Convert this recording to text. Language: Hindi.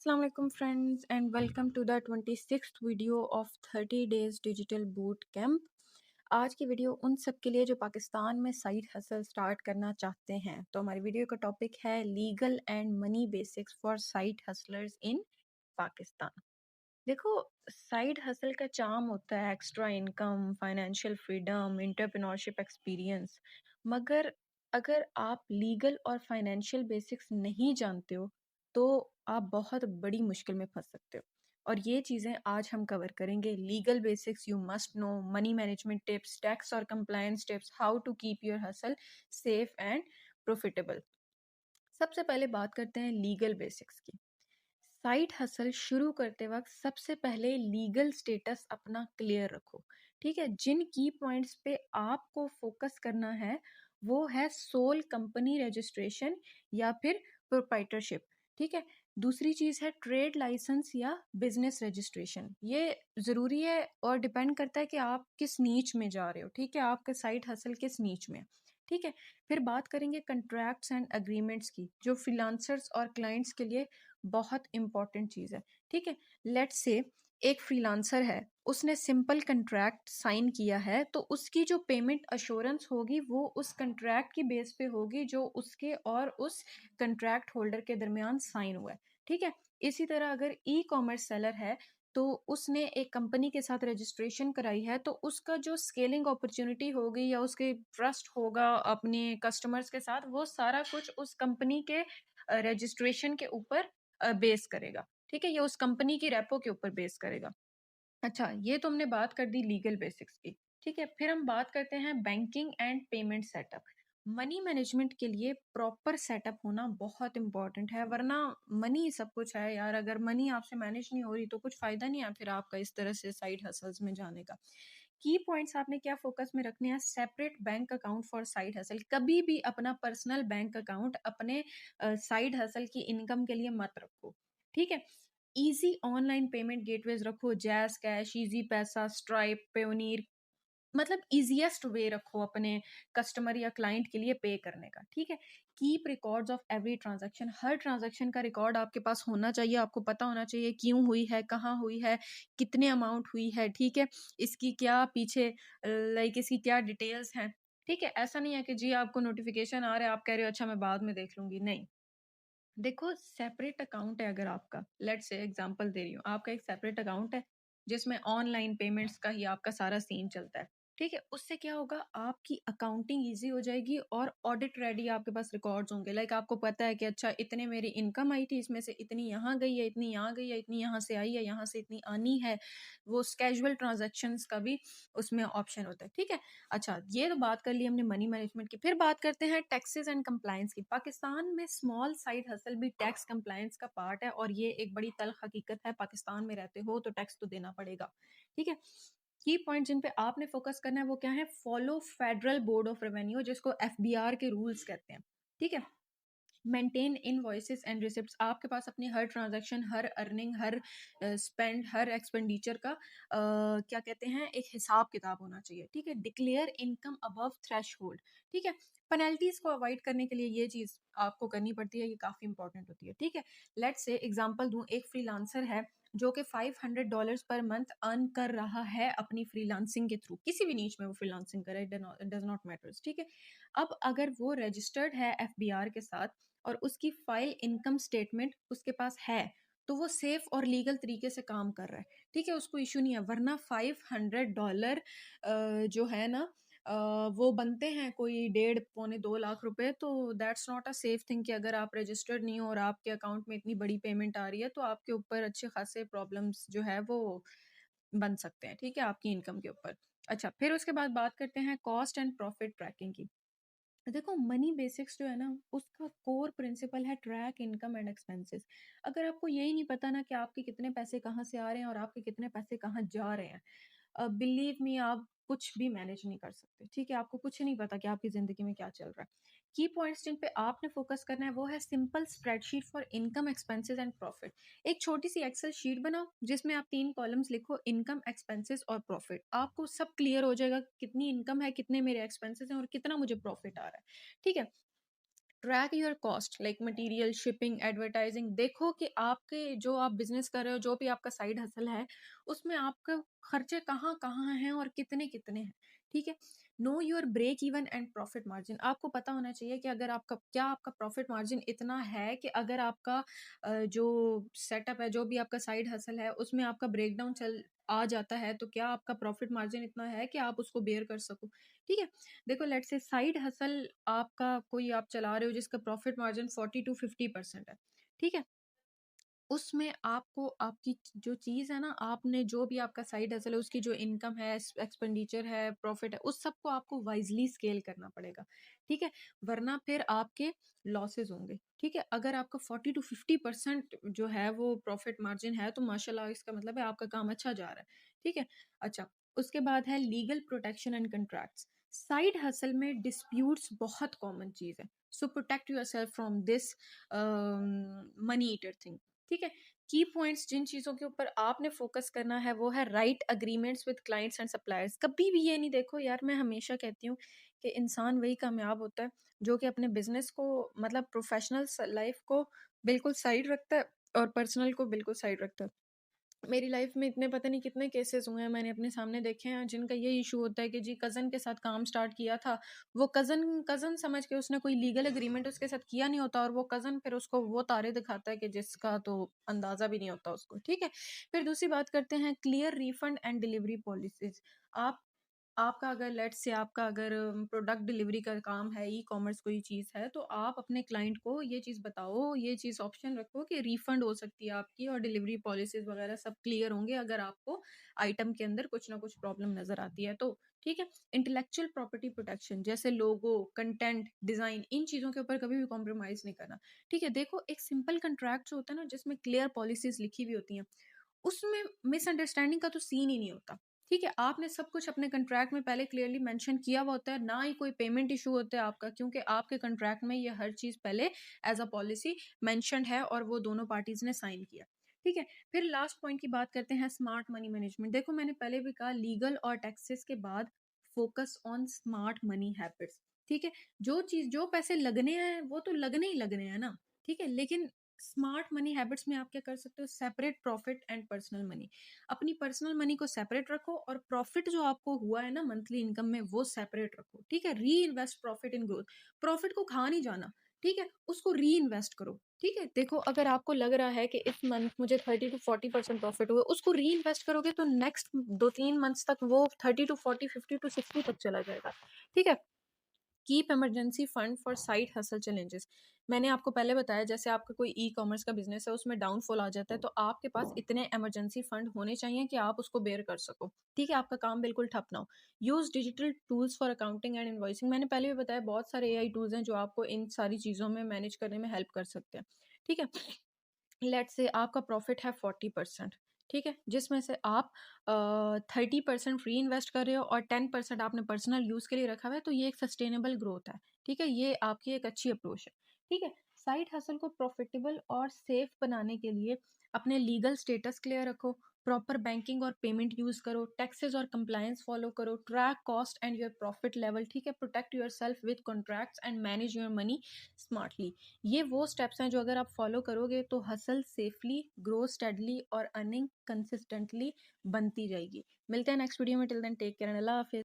Assalamu alaikum friends and welcome to the 26th video of 30 days digital boot camp। आज की वीडियो उन सब के लिए जो पाकिस्तान में साइड हसल स्टार्ट करना चाहते हैं। तो हमारी वीडियो का टॉपिक है legal and money basics for side hustlers in Pakistan. देखो, साइड हसल का चार्म होता है extra income, financial freedom, entrepreneurship experience. मगर अगर आप लीगल और फाइनेंशियल बेसिक्स नहीं जानते हो तो आप बहुत बड़ी मुश्किल में फंस सकते हो। और ये चीज़ें आज हम कवर करेंगे। Legal basics you must know, money management tips, tax और compliance tips, how to keep your hustle safe and profitable. सबसे पहले बात करते हैं लीगल बेसिक्स की। साइड हसल शुरू करते वक्त सबसे पहले लीगल स्टेटस अपना क्लियर रखो। ठीक है, जिन की पॉइंट्स पे आपको फोकस करना है वो है सोल कंपनी रजिस्ट्रेशन या फिर प्रोप्राइटरशिप। ठीक है, दूसरी चीज है ट्रेड लाइसेंस या बिजनेस रजिस्ट्रेशन। ये जरूरी है और डिपेंड करता है कि आप किस नीच में जा रहे हो। ठीक है, आपका साइड हसल किस नीच में है। ठीक है, फिर बात करेंगे कंट्रैक्ट्स एंड अग्रीमेंट्स की, जो फ्रीलांसर्स और क्लाइंट्स के लिए बहुत इंपॉर्टेंट चीज़ है। ठीक है, लेट्स से एक फ्रीलांसर है, उसने सिंपल कंट्रैक्ट साइन किया है, तो उसकी जो पेमेंट अश्योरेंस होगी वो उस कंट्रैक्ट की बेस पे होगी जो उसके और उस कंट्रैक्ट होल्डर के दरमियान साइन हुआ है। ठीक है, इसी तरह अगर ई कॉमर्स सेलर है तो उसने एक कंपनी के साथ रजिस्ट्रेशन कराई है, तो उसका जो स्केलिंग अपॉर्चुनिटी होगी या उसके ट्रस्ट होगा अपने कस्टमर्स के साथ, वो सारा कुछ उस कंपनी के रजिस्ट्रेशन के ऊपर बेस करेगा। ठीक है, ये उस कंपनी की रेपो के ऊपर बेस करेगा। अच्छा, ये तो हमने बात कर दी लीगल बेसिक्स की। ठीक है, फिर हम बात करते हैं banking and payment setup. Money management के लिए प्रॉपर सेटअप होना बहुत इंपॉर्टेंट है, वरना मनी सब कुछ है यार। अगर मनी आपसे मैनेज नहीं हो रही तो कुछ फायदा नहीं है फिर आपका इस तरह से साइड हसल्स में जाने का। की पॉइंट्स आपने क्या फोकस में रखने हैं? Separate bank account for side hustle. कभी भी अपना पर्सनल बैंक अकाउंट अपने साइड हसल की इनकम के लिए मत रखो। ठीक है, इजी ऑनलाइन पेमेंट गेटवेज रखो, जैस कैश, इजी पैसा, स्ट्राइप, पेयोनीर। मतलब इजीएस्ट वे रखो अपने कस्टमर या क्लाइंट के लिए पे करने का। ठीक है, keep records of every transaction. Her transaction का रिकॉर्ड आपके पास होना चाहिए, आपको पता होना चाहिए क्यों हुई है, कहाँ हुई है, कितने अमाउंट हुई है। ठीक है, इसकी क्या पीछे लाइक इसकी क्या डिटेल्स हैं। ठीक है, ऐसा नहीं है कि जी आपको नोटिफिकेशन आ रहा है, आप कह रहे हो अच्छा मैं बाद में देख लूंगी। नहीं, देखो, सेपरेट अकाउंट है अगर आपका, लेट्स से एग्जांपल दे रही हूँ, आपका एक सेपरेट अकाउंट है जिसमें ऑनलाइन पेमेंट्स का ही आपका सारा सीन चलता है। ठीक है, उससे क्या होगा, आपकी अकाउंटिंग इजी हो जाएगी और ऑडिट रेडी आपके पास रिकॉर्ड्स होंगे। लाइक आपको पता है कि अच्छा इतने मेरी इनकम आई थी, इसमें से इतनी यहाँ गई है, इतनी यहाँ गई है, इतनी यहाँ से आई है, यहाँ से इतनी आनी है। वो कैजुअल ट्रांजेक्शन्स का भी उसमें ऑप्शन होता है। ठीक है, अच्छा ये तो बात कर ली हमने मनी मैनेजमेंट की। फिर बात करते हैं टैक्सेस एंड कंप्लायंस की। पाकिस्तान में स्मॉल साइड हसल भी टैक्स कंप्लायंस का पार्ट है और ये एक बड़ी तल्ख हकीकत है। पाकिस्तान में रहते हो तो टैक्स तो देना पड़ेगा। ठीक है, की पॉइंट जिन पे आपने फोकस करना है वो क्या है? Follow federal board of revenue, जिसको एफबीआर के रूल्स कहते हैं। ठीक है, मेंटेन इनवॉइसेस एंड रिसिप्ट्स। आपके पास अपनी हर ट्रांजैक्शन, हर अर्निंग, हर स्पेंड, हर एक्सपेंडिचर का क्या कहते हैं, एक हिसाब किताब होना चाहिए। ठीक है, डिक्लेयर इनकम अबव थ्रेशहोल्ड। ठीक है, पेनल्टीज को अवॉइड करने के लिए ये चीज आपको करनी पड़ती है, ये काफी इंपॉर्टेंट होती है। ठीक है, लेट्स से एग्जांपल दूं, एक फ्रीलांसर है जो कि $500 पर मंथ अर्न कर रहा है अपनी फ्रीलांसिंग के थ्रू, किसी भी नीच में वो फ्रीलांसिंग करे, डज नॉट मैटर्स। ठीक है, अब अगर वो रजिस्टर्ड है एफबीआर के साथ और उसकी फाइल इनकम स्टेटमेंट उसके पास है, तो वो सेफ और लीगल तरीके से काम कर रहा है। ठीक है, उसको इशू नहीं है। वरना $500 जो है ना, वो बनते हैं कोई 1.5 पौने 2 लाख रुपए। तो that's not a safe thing कि अगर आप रजिस्टर्ड नहीं हो और आपके अकाउंट में इतनी बड़ी पेमेंट आ रही है तो आपके ऊपर अच्छे खासे प्रॉब्लम्स जो है वो बन सकते हैं। ठीक है, आपकी इनकम के ऊपर। अच्छा, फिर उसके बाद बात करते हैं कॉस्ट एंड प्रॉफिट ट्रैकिंग की। देखो, मनी बेसिक्स जो है ना, उसका कोर प्रिंसिपल है ट्रैक इनकम एंड एक्सपेंसेस। अगर आपको यही नहीं पता ना कि आपके कितने पैसे कहाँ से आ रहे हैं और आपके कितने पैसे कहाँ जा रहे हैं, बिलीव मी आप कुछ भी मैनेज नहीं कर सकते। ठीक है, आपको कुछ नहीं पता कि आपकी जिंदगी में क्या चल रहा है। की पॉइंट्स जिन पे आपने फोकस करना है वो है simple spreadsheet for income, expenses and profit. एक छोटी सी एक्सेल शीट बनाओ जिसमें आप 3 कॉलम्स लिखो, इनकम, एक्सपेंसेस और प्रॉफिट। आपको सब क्लियर हो जाएगा कितनी इनकम है, कितने मेरे एक्सपेंसेस हैं और कितना मुझे प्रॉफिट आ रहा है। ठीक है, track your cost like material, shipping, advertising. देखो कि आपके जो आप बिजनेस कर रहे हो, जो भी आपका साइड हसल है, उसमें आपका खर्चे कहाँ कहाँ हैं और कितने कितने हैं। ठीक है। Know your break even and profit margin. आपको पता होना चाहिए कि अगर आपका क्या आपका प्रॉफिट मार्जिन इतना है कि अगर आपका जो सेटअप है, जो भी आपका साइड हसल है, उसमें आपका ब्रेकडाउन चल आ जाता है, तो क्या आपका प्रॉफिट मार्जिन इतना है कि आप उसको बेयर कर सको। ठीक है। देखो लेट्स से साइड हसल आपका कोई आप चला रहे हो जिसका प्रॉफिट मार्जिन 40 to 50% है। ठीक है। उसमें आपको आपकी जो चीज़ है ना, आपने जो भी आपका साइड हसल है, उसकी जो इनकम है, एक्सपेंडिचर है, प्रॉफिट है, उस सबको आपको वाइजली स्केल करना पड़ेगा। ठीक है। वरना फिर आपके लॉसेस होंगे। ठीक है। अगर आपका 40 to 50% जो है वो प्रॉफिट मार्जिन है, तो माशाल्लाह इसका मतलब है आपका काम अच्छा जा रहा है। ठीक है। अच्छा, उसके बाद है legal protection and contracts. Side hustle में डिस्प्यूट्स बहुत कॉमन चीज़ है। So protect yourself from this money eater thing. ठीक है। की पॉइंट्स जिन चीज़ों के ऊपर आपने फोकस करना है वो है right agreements with clients and suppliers. कभी भी ये नहीं देखो यार, मैं हमेशा कहती हूँ कि इंसान वही कामयाब होता है जो कि अपने बिजनेस को, मतलब प्रोफेशनल लाइफ को बिल्कुल साइड रखता है और पर्सनल को बिल्कुल साइड रखता है। मेरी लाइफ में इतने पता नहीं कितने केसेस हुए हैं, मैंने अपने सामने देखे हैं, जिनका ये इशू होता है कि जी कज़न के साथ काम स्टार्ट किया था, वो कज़न कज़न समझ के उसने कोई लीगल एग्रीमेंट उसके साथ किया नहीं होता, और वो कज़न फिर उसको वो तारे दिखाता है कि जिसका तो अंदाज़ा भी नहीं होता उसको। ठीक है। फिर दूसरी बात करते हैं clear refund and delivery policies. आप आपका अगर लेट्स से आपका अगर प्रोडक्ट डिलीवरी का काम है, ई कॉमर्स कोई चीज़ है, तो आप अपने क्लाइंट को ये चीज़ बताओ, ये चीज़ ऑप्शन रखो कि रिफंड हो सकती है आपकी, और डिलीवरी पॉलिसीज वगैरह सब क्लियर होंगे अगर आपको आइटम के अंदर कुछ ना कुछ प्रॉब्लम नज़र आती है तो। ठीक है। इंटेलेक्चुअल प्रॉपर्टी प्रोटेक्शन जैसे लोगो, कंटेंट, डिज़ाइन, इन चीज़ों के ऊपर कभी भी कॉम्प्रोमाइज़ नहीं करना। ठीक है। देखो एक सिंपल कंट्रैक्ट जो होता है ना, जिसमें क्लियर पॉलिसीज लिखी हुई होती हैं, उसमें मिसअंडरस्टैंडिंग का तो सीन ही नहीं होता। ठीक है। आपने सब कुछ अपने कंट्रैक्ट में पहले क्लियरली मेंशन किया हुआ होता है, ना ही कोई पेमेंट इशू होता है आपका, क्योंकि आपके कंट्रैक्ट में ये हर चीज़ पहले एज अ पॉलिसी मेंशन्ड है और वो दोनों पार्टीज ने साइन किया। ठीक है। फिर लास्ट पॉइंट की बात करते हैं, स्मार्ट मनी मैनेजमेंट। देखो मैंने पहले भी कहा, लीगल और टैक्सेस के बाद focus on smart money habits. ठीक है। जो चीज़, जो पैसे लगने हैं वो तो लगने ही लगने हैं ना। ठीक है। लेकिन स्मार्ट मनी हैबिट्स में आप क्या कर सकते हो, separate profit and personal money. अपनी पर्सनल मनी को सेपरेट रखो, और प्रॉफिट जो आपको हुआ है ना मंथली इनकम में, वो सेपरेट रखो। ठीक है। री invest profit in growth. Profit को खा नहीं जाना। ठीक है। उसको री इन्वेस्ट करो। ठीक है। देखो अगर आपको लग रहा है कि इस मंथ मुझे 30 to 40% प्रॉफिट हुआ, उसको री इन्वेस्ट करोगे तो नेक्स्ट 2-3 मंथ्स तक वो 30 to 40, 50 to 60 तक चला जाएगा। ठीक है। Keep emergency fund for side hustle challenges. मैंने आपको पहले बताया, जैसे आपका कोई ई कॉमर्स का बिजनेस है, उसमें डाउनफॉल आ जाता है, तो आपके पास इतने इमरजेंसी फंड होने चाहिए कि आप उसको बेयर कर सको। ठीक है। आपका काम बिल्कुल ठप ना हो। Use digital tools for accounting and invoicing. मैंने पहले भी बताया, बहुत सारे एआई टूल्स हैं जो आपको इन सारी चीज़ों में मैनेज करने में हेल्प कर सकते हैं। ठीक है। लेट्स से आपका प्रॉफिट है 40%। ठीक है। जिसमें से आप 30% री इन्वेस्ट कर रहे हो और 10% आपने पर्सनल यूज़ के लिए रखा हुआ है, तो ये एक सस्टेनेबल ग्रोथ है। ठीक है। ये आपकी एक अच्छी अप्रोच है। ठीक है। साइड हसल को प्रॉफिटेबल और सेफ बनाने के लिए अपने लीगल स्टेटस क्लियर रखो, प्रॉपर बैंकिंग और पेमेंट यूज करो, टैक्सेस और कंप्लायंस फॉलो करो, track cost and your profit level. ठीक है। Protect your self with contracts and manage your money smartly. ये वो स्टेप्स हैं जो अगर आप फॉलो करोगे तो हसल सेफली, ग्रो स्टेडली और अर्निंग कंसिस्टेंटली बनती जाएगी। मिलते हैं नेक्स्ट वीडियो में। टिल देन टेक केयर एंड अल्लाह हाफिज़।